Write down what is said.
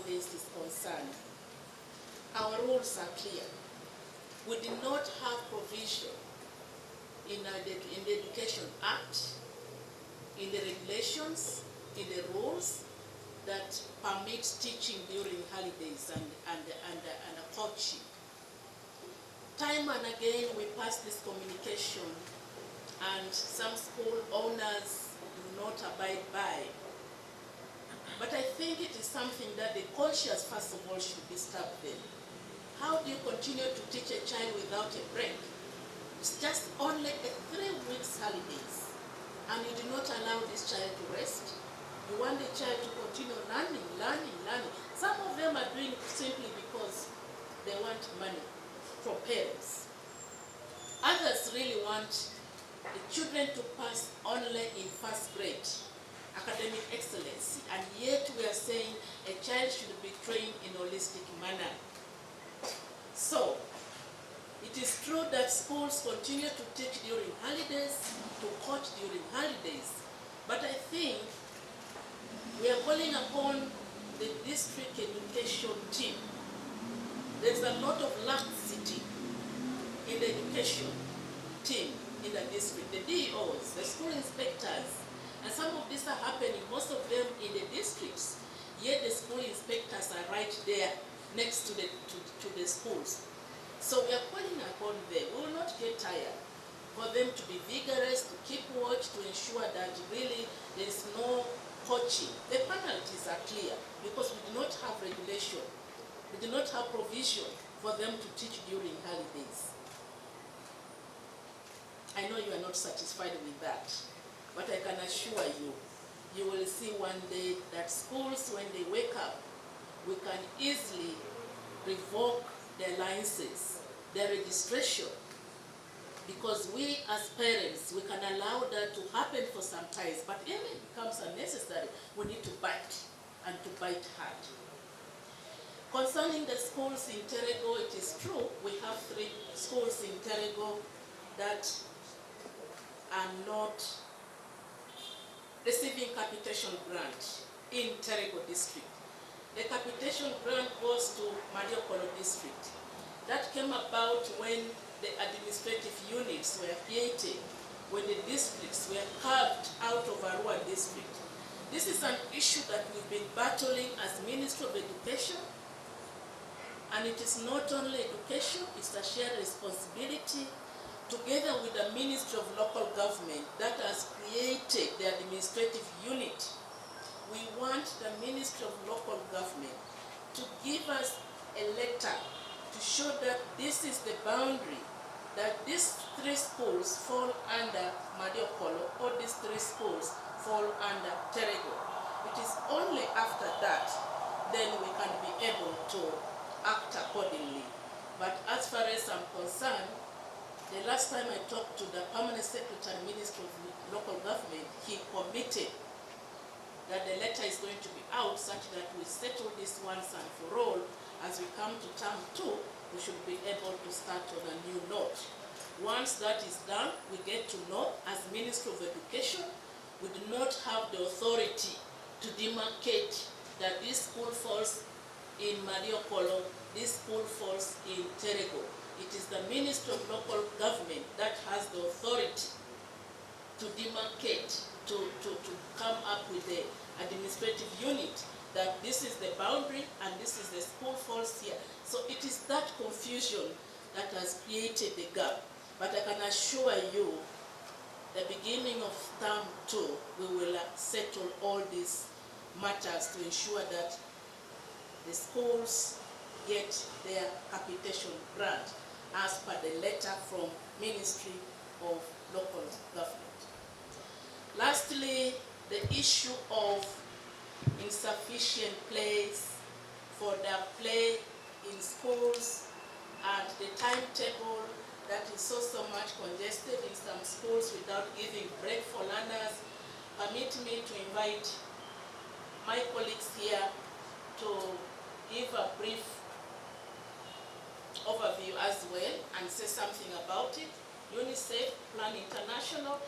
holidays is concerned, our rules are clear. We did not have provision in the Education Act, in the regulations, in the rules that permits teaching during holidays and coaching. Time and again we pass this communication, and some school owners do not abide by. But I think it is something that the conscience, first of all, should be stopped then. How do you continue to teach a child without a break? It's just only a 3 weeks holidays, and you do not allow this child to rest. You want the child to continue learning. Some of them are doing it simply because they want money from parents. Others really want the children to pass only in first grade, academic excellence, and yet we are saying a child should be trained in a holistic manner. So, it is true that schools continue to teach during holidays, to coach during holidays, but I think we are calling upon the district education team. There's a lot of laxity in the education team in the district, the DEOs, the school inspectors, and some of these are happening, most of them in the districts, yet the school inspectors are right there next to the schools. So we are calling upon them. We will not get tired for them to be vigorous, to keep watch, to ensure that really there is no coaching. The penalties are clear because we do not have regulation. We do not have provision for them to teach during holidays. I know you are not satisfied with that, but I can assure you, you will see one day that schools, when they wake up, we can easily revoke their licenses, their registration, because we as parents, we can allow that to happen for some time, but when it becomes unnecessary, we need to bite, and to bite hard. Concerning the schools in Terego, it is true, we have 3 schools in Terego that are not receiving capitation grant in Terego district. The capitation grant goes to Mariokolo district. That came about when the administrative units were created, when the districts were carved out of Arua district. This is an issue that we've been battling as Ministry of Education, and it is not only education, it's a shared responsibility together with the Ministry of Local Government that has created the administrative unit. We want the Ministry of Local Government to give us a letter to show that this is the boundary, that these 3 schools fall under Mariokolo, or these 3 schools fall under Terego. It is only after that then we can be able to act accordingly. But as far as I'm concerned, the last time I talked to the Permanent Secretary, Minister of Local Government, he committed that the letter is going to be out such that we settle this once and for all. As we come to term 2, we should be able to start on a new note. Once that is done, we get to know, as Ministry of Education, we do not have the authority to demarcate that this school falls in Mariokolo, this school falls in Terego. It is the Ministry of Local Government that has the authority to demarcate, to come up with the administrative unit that this is the boundary and this is the school falls here. So it is that confusion that has created the gap. But I can assure you, the beginning of term 2, we will settle all these matters to ensure that the schools get their capitation grant as per the letter from Ministry of Local Government. Lastly, the issue of insufficient place for the play in schools and the timetable that is so much congested in some schools without giving break for learners. Permit me to invite my colleagues here to give a brief overview as well and say something about it. UNICEF, Plan International,